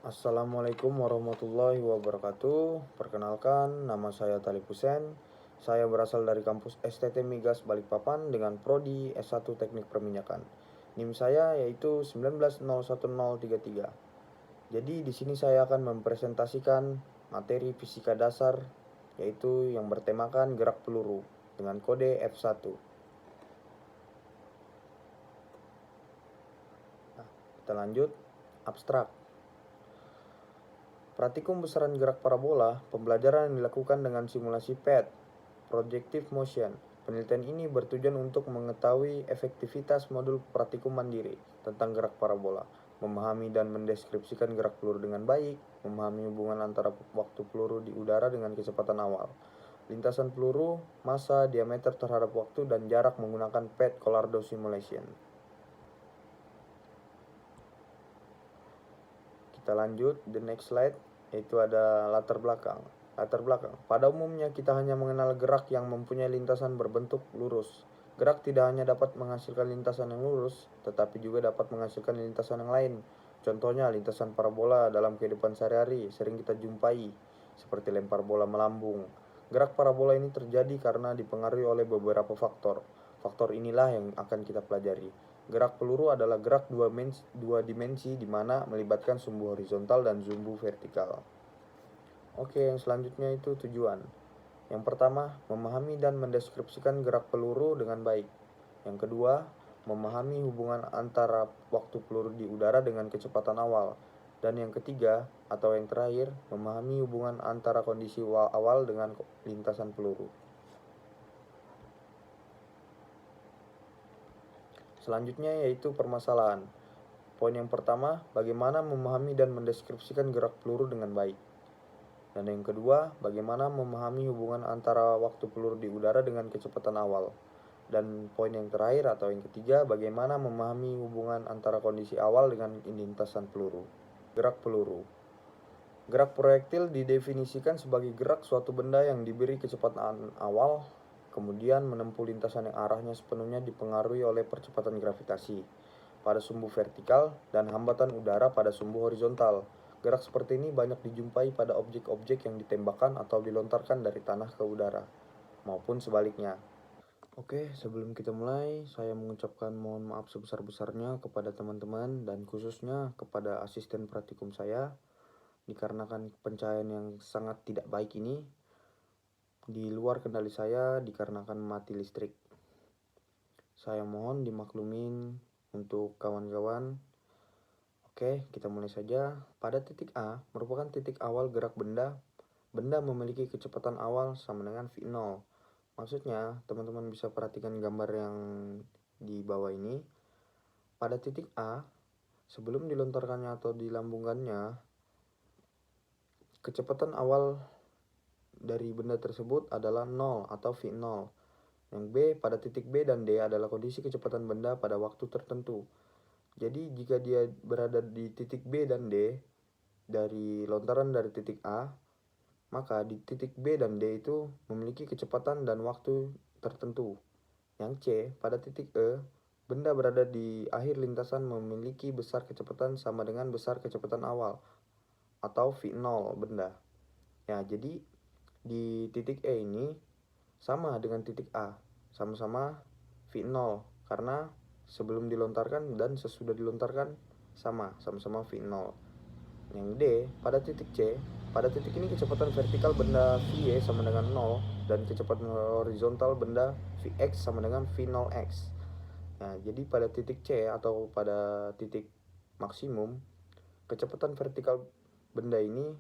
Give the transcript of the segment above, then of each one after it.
Assalamualaikum warahmatullahi wabarakatuh. Perkenalkan, nama saya Talib Hussein. Saya berasal dari kampus STT Migas Balikpapan dengan prodi S1 Teknik Perminyakan. NIM saya yaitu 19011033. Jadi di sini saya akan mempresentasikan materi fisika dasar yaitu yang bertemakan gerak peluru dengan kode F1. Nah, kita lanjut abstrak. Praktikum besaran gerak parabola, pembelajaran yang dilakukan dengan simulasi PET, Projective Motion. Penelitian ini bertujuan untuk mengetahui efektivitas modul praktikum mandiri tentang gerak parabola, memahami dan mendeskripsikan gerak peluru dengan baik, memahami hubungan antara waktu peluru di udara dengan kecepatan awal, lintasan peluru, massa, diameter terhadap waktu, dan jarak menggunakan PET Colorado Simulation. Kita lanjut, the next slide, yaitu ada latar belakang. Latar belakang. Pada umumnya kita hanya mengenal gerak yang mempunyai lintasan berbentuk lurus. Gerak tidak hanya dapat menghasilkan lintasan yang lurus, tetapi juga dapat menghasilkan lintasan yang lain. Contohnya lintasan parabola dalam kehidupan sehari-hari sering kita jumpai, seperti lempar bola melambung. Gerak parabola ini terjadi karena dipengaruhi oleh beberapa faktor. Faktor inilah yang akan kita pelajari. Gerak peluru adalah gerak dua dimensi di mana melibatkan sumbu horizontal dan sumbu vertikal. Oke, yang selanjutnya itu tujuan. Yang pertama, memahami dan mendeskripsikan gerak peluru dengan baik. Yang kedua, memahami hubungan antara waktu peluru di udara dengan kecepatan awal. Dan yang ketiga, atau yang terakhir, memahami hubungan antara kondisi awal dengan lintasan peluru. Selanjutnya yaitu permasalahan. Poin yang pertama, bagaimana memahami dan mendeskripsikan gerak peluru dengan baik. Dan yang kedua, bagaimana memahami hubungan antara waktu peluru di udara dengan kecepatan awal. Dan poin yang terakhir atau yang ketiga, bagaimana memahami hubungan antara kondisi awal dengan lintasan peluru. Gerak peluru. Gerak proyektil didefinisikan sebagai gerak suatu benda yang diberi kecepatan awal, kemudian menempuh lintasan yang arahnya sepenuhnya dipengaruhi oleh percepatan gravitasi pada sumbu vertikal dan hambatan udara pada sumbu horizontal. Gerak seperti ini banyak dijumpai pada objek-objek yang ditembakkan atau dilontarkan dari tanah ke udara, maupun sebaliknya. Oke, sebelum kita mulai, saya mengucapkan mohon maaf sebesar-besarnya kepada teman-teman dan khususnya kepada asisten praktikum saya, dikarenakan pencahayaan yang sangat tidak baik ini di luar kendali saya dikarenakan mati listrik. Saya mohon dimaklumin untuk kawan-kawan. Oke, kita mulai saja. Pada titik A merupakan titik awal gerak benda. Benda memiliki kecepatan awal sama dengan V0. Maksudnya, teman-teman bisa perhatikan gambar yang di bawah ini. Pada titik A, sebelum dilontarkannya atau dilambungkannya, kecepatan awal dari benda tersebut adalah 0 atau V0. Yang B, pada titik B dan D adalah kondisi kecepatan benda pada waktu tertentu. Jadi jika dia berada di titik B dan D dari lontaran dari titik A, maka di titik B dan D itu memiliki kecepatan dan waktu tertentu. Yang C, pada titik E, benda berada di akhir lintasan memiliki besar kecepatan sama dengan besar kecepatan awal atau V0 benda. Ya, jadi di titik E ini sama dengan titik A, sama-sama V0 karena sebelum dilontarkan dan sesudah dilontarkan sama-sama V0. Yang D, pada titik C, pada titik ini kecepatan vertikal benda VY sama dengan 0 dan kecepatan horizontal benda Vx sama dengan V0x. Nah, jadi pada titik C atau pada titik maksimum, kecepatan vertikal benda ini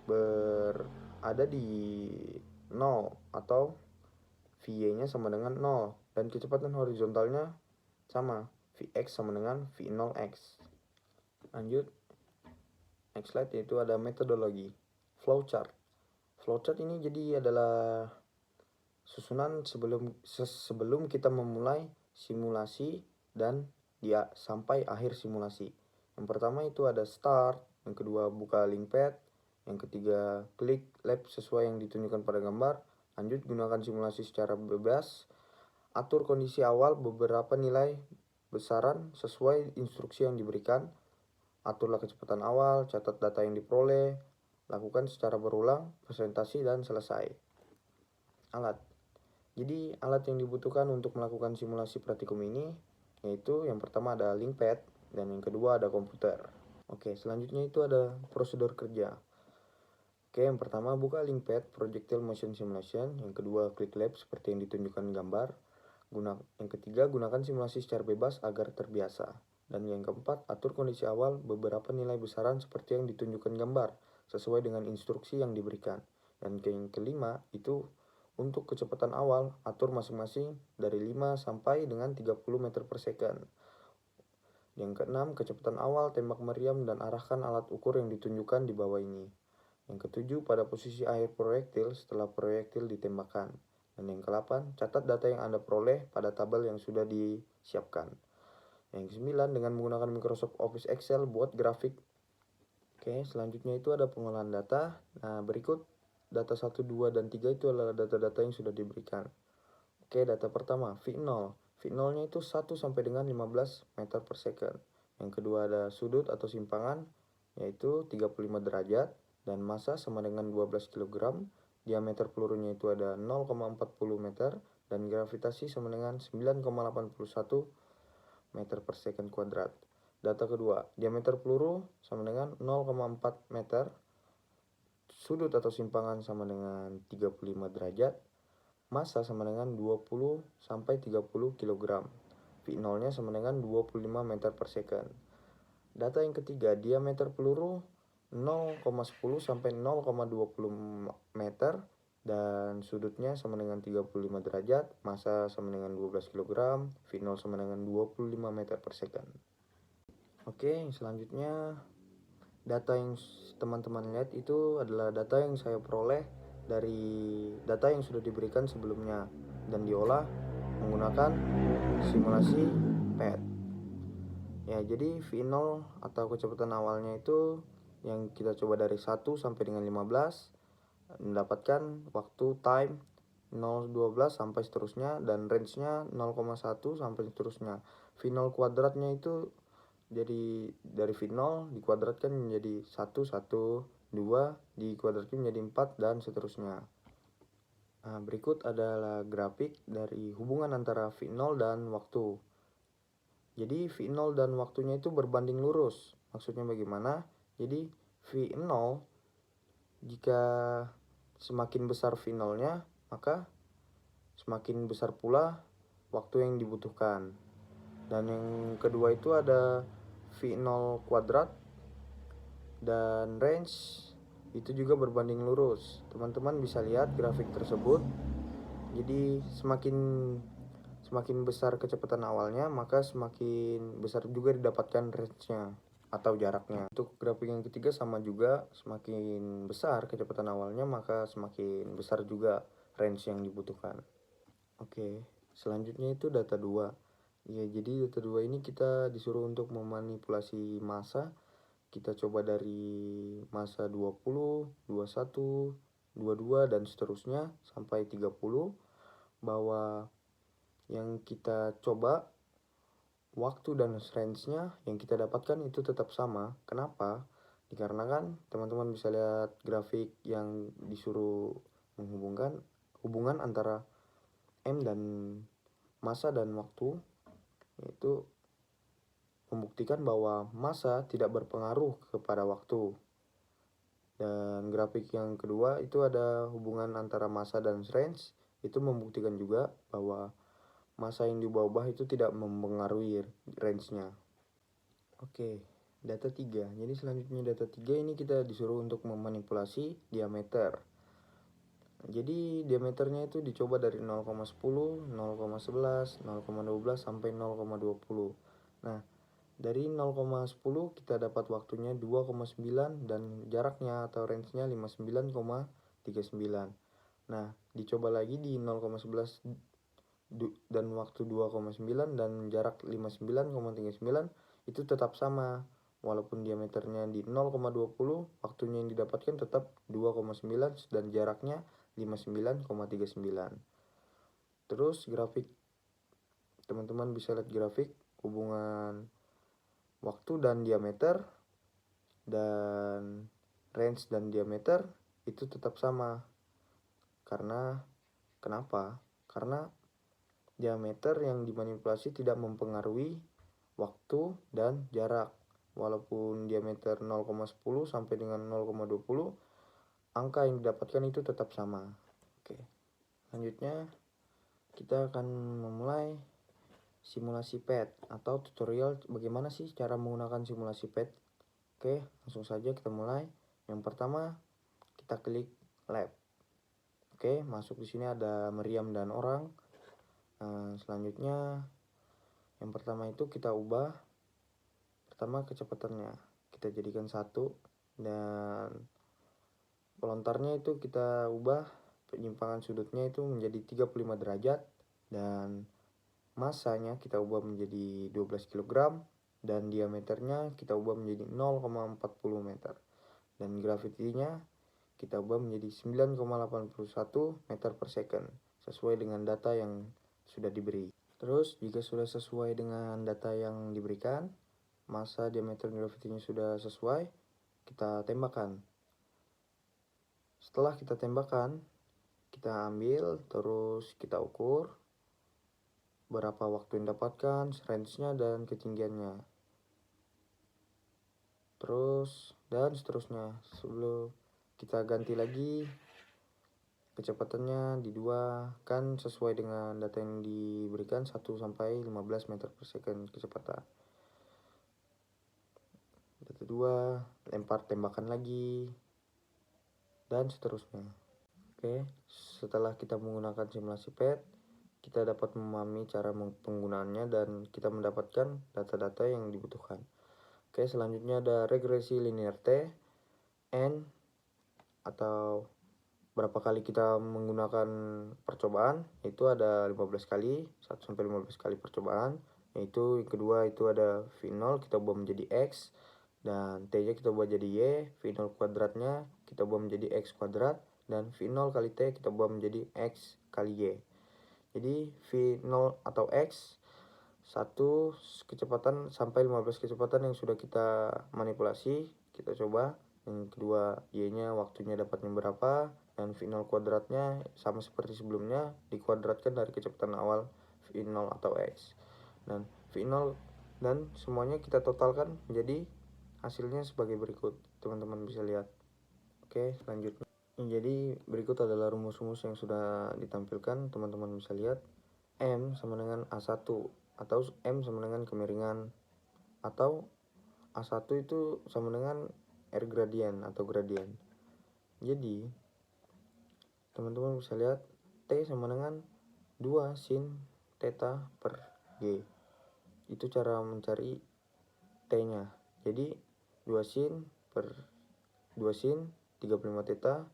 berada di 0 atau VY-nya sama dengan 0 dan kecepatan horizontalnya sama, Vx sama dengan V0x. Lanjut, next slide, yaitu ada metodologi flowchart. Flowchart ini jadi adalah susunan sebelum kita memulai simulasi dan dia sampai akhir simulasi. Yang pertama itu ada start, yang kedua buka link pad, yang ketiga klik lab sesuai yang ditunjukkan pada gambar. Lanjut, gunakan simulasi secara bebas. Atur kondisi awal beberapa nilai besaran sesuai instruksi yang diberikan. Aturlah kecepatan awal, catat data yang diperoleh, lakukan secara berulang, presentasi, dan selesai. Alat. Jadi alat yang dibutuhkan untuk melakukan simulasi praktikum ini yaitu yang pertama ada linkpad dan yang kedua ada komputer. Oke, selanjutnya itu ada prosedur kerja. Oke, yang pertama buka linkpad Projectile Motion Simulation, yang kedua klik lab seperti yang ditunjukkan gambar. Yang ketiga, gunakan simulasi secara bebas agar terbiasa. Dan yang keempat, atur kondisi awal beberapa nilai besaran seperti yang ditunjukkan gambar, sesuai dengan instruksi yang diberikan. Dan yang kelima, itu untuk kecepatan awal, atur masing-masing dari 5 sampai dengan 30 meter per second. Yang keenam, kecepatan awal, tembak meriam, dan arahkan alat ukur yang ditunjukkan di bawah ini. Yang ketujuh, pada posisi akhir proyektil setelah proyektil ditembakkan. Dan yang ke-8, catat data yang Anda peroleh pada tabel yang sudah disiapkan. Yang ke-9, dengan menggunakan Microsoft Office Excel, buat grafik. Oke, selanjutnya itu ada pengolahan data. Nah, berikut data 1, 2, dan 3 itu adalah data-data yang sudah diberikan. Oke, data pertama, V0. V0-nya itu 1 sampai dengan 15 meter per second. Yang kedua ada sudut atau simpangan, yaitu 35 derajat. Dan massa sama dengan 12 kg, diameter pelurunya itu ada 0,40 meter, dan gravitasi sama dengan 9,81 meter per second kuadrat. Data kedua, diameter peluru sama dengan 0,4 meter, sudut atau simpangan sama dengan 35 derajat, massa sama dengan 20 sampai 30 kg. V0-nya sama dengan 25 meter per second. Data yang ketiga, diameter peluru 0,10 sampai 0,20 meter dan sudutnya sama dengan 35 derajat, massa sama dengan 12 kg, V0 sama dengan 25 meter per second. Oke, selanjutnya data yang teman-teman lihat itu adalah data yang saya peroleh dari data yang sudah diberikan sebelumnya dan diolah menggunakan simulasi PET. Ya, jadi V0 atau kecepatan awalnya itu yang kita coba dari 1 sampai dengan 15 mendapatkan waktu time 0,12 sampai seterusnya dan range-nya 0,1 sampai seterusnya. V0 kuadratnya itu jadi dari V0 dikuadratkan menjadi 1, 1, 2 dikuadratkan menjadi 4 dan seterusnya. Nah, berikut adalah grafik dari hubungan antara V0 dan waktu. Jadi V0 dan waktunya itu berbanding lurus. Maksudnya bagaimana? Jadi V0 jika semakin besar V0-nya, maka semakin besar pula waktu yang dibutuhkan. Dan yang kedua itu ada V0 kuadrat dan range itu juga berbanding lurus. Teman-teman bisa lihat grafik tersebut. Jadi semakin besar kecepatan awalnya, maka semakin besar juga didapatkan range-nya atau jaraknya. Untuk grafik yang ketiga sama juga, semakin besar kecepatan awalnya, maka semakin besar juga range yang dibutuhkan. Oke, selanjutnya itu data 2. Ya, jadi data 2 ini kita disuruh untuk memanipulasi massa. Kita coba dari massa 20, 21, 22 dan seterusnya sampai 30, bahwa yang kita coba waktu dan range-nya yang kita dapatkan itu tetap sama. Kenapa? Dikarenakan teman-teman bisa lihat grafik yang disuruh menghubungkan hubungan antara M dan massa dan waktu, yaitu membuktikan bahwa massa tidak berpengaruh kepada waktu. Dan grafik yang kedua itu ada hubungan antara massa dan range, itu membuktikan juga bahwa massa yang diubah-ubah itu tidak mempengaruhi range-nya. Oke, data 3. Jadi selanjutnya data 3 ini kita disuruh untuk memanipulasi diameter. Jadi diameternya itu dicoba dari 0,10, 0,11, 0,12 sampai 0,20. Nah, dari 0,10 kita dapat waktunya 2,9 dan jaraknya atau range-nya 59,39. Nah, dicoba lagi di 0,11 dan waktu 2,9 dan jarak 59,39 itu tetap sama. Walaupun diameternya di 0,20, waktunya yang didapatkan tetap 2,9 dan jaraknya 59,39. Terus grafik, teman-teman bisa lihat grafik hubungan waktu dan diameter. dan range dan diameter itu tetap sama. Kenapa? Karena diameter yang dimanipulasi tidak mempengaruhi waktu dan jarak. Walaupun diameter 0,10 sampai dengan 0,20, angka yang didapatkan itu tetap sama. Oke. Selanjutnya kita akan memulai simulasi PET atau tutorial bagaimana sih cara menggunakan simulasi PET. Oke, langsung saja kita mulai. Yang pertama, kita klik lab. Oke, masuk di sini ada meriam dan orang. Selanjutnya yang pertama itu kita ubah pertama kecepatannya, kita jadikan 1, dan pelontarnya itu kita ubah penyimpangan sudutnya itu menjadi 35 derajat, dan masanya kita ubah menjadi 12 kg, dan diameternya kita ubah menjadi 0,40 meter, dan gravitinya kita ubah menjadi 9,81 meter per second sesuai dengan data yang sudah diberi. Terus jika sudah sesuai dengan data yang diberikan, masa, diameter, gravitinya sudah sesuai, kita tembakkan. Setelah kita tembakkan, kita ambil, terus kita ukur berapa waktu yang dapatkan, range-nya dan ketinggiannya. Terus dan seterusnya. Sebelum kita ganti lagi kecepatannya di 2, kan sesuai dengan data yang diberikan 1 sampai 15 meter per second kecepatan. Data 2, lempar tembakan lagi, dan seterusnya. Oke, setelah kita menggunakan simulasi PET, kita dapat memahami cara penggunaannya dan kita mendapatkan data-data yang dibutuhkan. Oke, selanjutnya ada regresi linear T, N, atau berapa kali kita menggunakan percobaan, itu ada 15 kali, 1 sampai 15 kali percobaan. Yaitu yang kedua itu ada V0 kita ubah menjadi X, dan T-nya kita ubah jadi Y, V0 kuadratnya kita ubah menjadi X kuadrat, dan V0 kali T kita ubah menjadi X kali Y. Jadi V0 atau X 1 kecepatan sampai 15 kecepatan yang sudah kita manipulasi, kita coba. Yang kedua Y-nya waktunya dapatnya berapa, dan V0 kuadratnya sama seperti sebelumnya, dikuadratkan dari kecepatan awal V0 atau X. Dan V0 dan semuanya kita totalkan menjadi hasilnya sebagai berikut. Teman-teman bisa lihat. Oke, selanjutnya. Jadi berikut adalah rumus-rumus yang sudah ditampilkan, teman-teman bisa lihat. M sama dengan A1 atau M sama dengan kemiringan, atau A1 itu sama dengan R gradien atau gradien. Jadi teman-teman bisa lihat T sama dengan 2 sin theta per G. Itu cara mencari T-nya. Jadi 2 sin per 2 sin 35 theta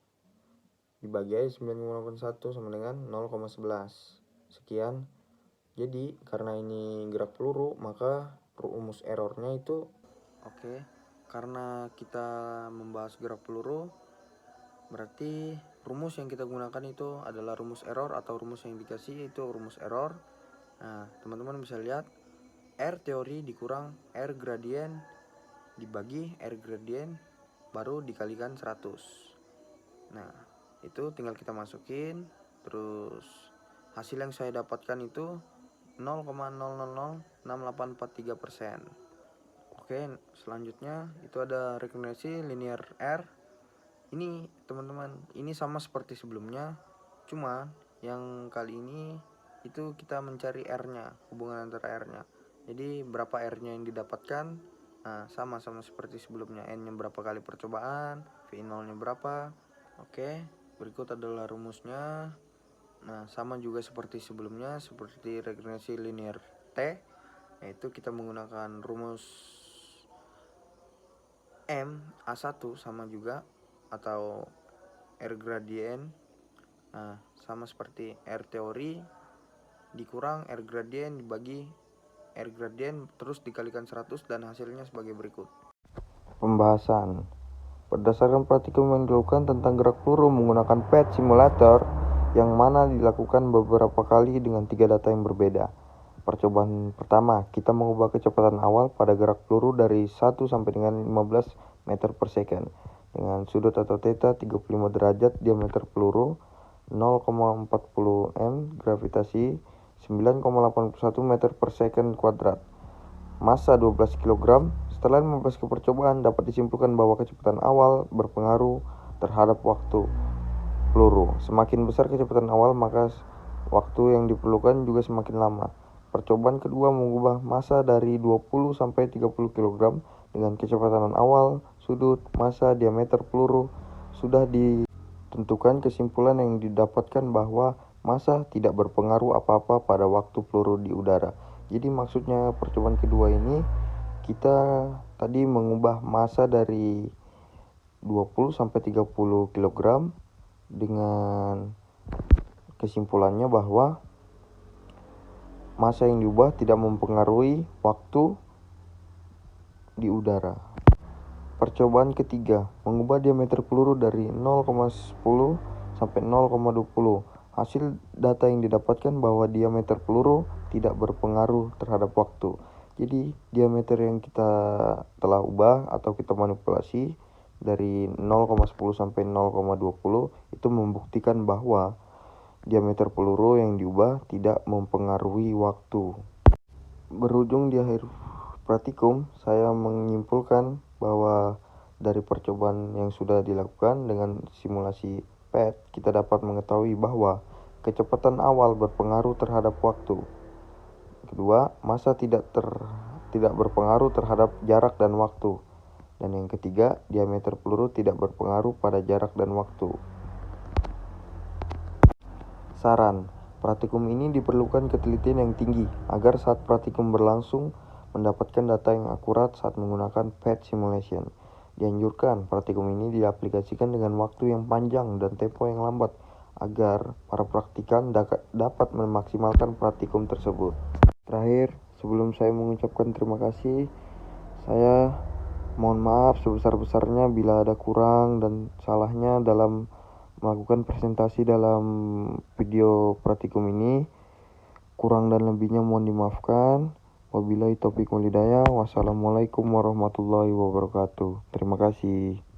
dibagi 9,81 sama dengan 0,11 sekian. Jadi karena ini gerak peluru, maka rumus errornya itu karena kita membahas gerak peluru, berarti rumus yang kita gunakan itu adalah rumus error, atau rumus yang dikasih itu rumus error. Nah, teman-teman bisa lihat R teori dikurang R gradien dibagi R gradien baru dikalikan 100. Nah, itu tinggal kita masukin, terus hasil yang saya dapatkan itu 0,0006843%. Oke, selanjutnya itu ada regresi linear R. Ini teman-teman, ini sama seperti sebelumnya, cuma yang kali ini itu kita mencari R-nya, hubungan antara R-nya. Jadi berapa R-nya yang didapatkan, nah sama seperti sebelumnya, N-nya berapa kali percobaan, V0-nya berapa. Oke, berikut adalah rumusnya. Nah, sama juga seperti sebelumnya, seperti regresi linear T, yaitu kita menggunakan rumus M A1 sama juga, atau R gradien. Nah, sama seperti R teori dikurang R gradien dibagi R gradien terus dikalikan 100, dan hasilnya sebagai berikut. Pembahasan. Berdasarkan praktikum yang dilakukan tentang gerak peluru menggunakan PET simulator, yang mana dilakukan beberapa kali dengan 3 data yang berbeda. Percobaan pertama, kita mengubah kecepatan awal pada gerak peluru dari 1 sampai dengan 15 meter per second dengan sudut atau theta 35 derajat, diameter peluru 0,40 m, gravitasi 9,81 meter per second kuadrat, massa 12 kg. Setelah 15 kali percobaan dapat disimpulkan bahwa kecepatan awal berpengaruh terhadap waktu peluru. Semakin besar kecepatan awal, maka waktu yang diperlukan juga semakin lama. Percobaan kedua mengubah massa dari 20 sampai 30 kg dengan kecepatan awal, sudut, massa, diameter peluru sudah ditentukan. Kesimpulan yang didapatkan bahwa massa tidak berpengaruh apa-apa pada waktu peluru di udara. Jadi maksudnya percobaan kedua ini kita tadi mengubah massa dari 20 sampai 30 kg dengan kesimpulannya bahwa massa yang diubah tidak mempengaruhi waktu di udara. Percobaan ketiga mengubah diameter peluru dari 0,10 sampai 0,20. Hasil data yang didapatkan bahwa diameter peluru tidak berpengaruh terhadap waktu. Jadi diameter yang kita telah ubah atau kita manipulasi dari 0,10 sampai 0,20 itu membuktikan bahwa diameter peluru yang diubah tidak mempengaruhi waktu. Berujung di akhir praktikum, saya menyimpulkan bahwa dari percobaan yang sudah dilakukan dengan simulasi PET, kita dapat mengetahui bahwa kecepatan awal berpengaruh terhadap waktu. Kedua, massa tidak berpengaruh terhadap jarak dan waktu. Dan yang ketiga, diameter peluru tidak berpengaruh pada jarak dan waktu. Saran, praktikum ini diperlukan ketelitian yang tinggi agar saat praktikum berlangsung mendapatkan data yang akurat saat menggunakan PET simulation. Dianjurkan praktikum ini diaplikasikan dengan waktu yang panjang dan tempo yang lambat agar para praktikan dapat memaksimalkan praktikum tersebut. Terakhir, sebelum saya mengucapkan terima kasih, saya mohon maaf sebesar-besarnya bila ada kurang dan salahnya dalam melakukan presentasi dalam video praktikum ini. Kurang dan lebihnya mohon dimaafkan. Wabillahi taufiq wal hidayah. Wassalamualaikum warahmatullahi wabarakatuh. Terima kasih.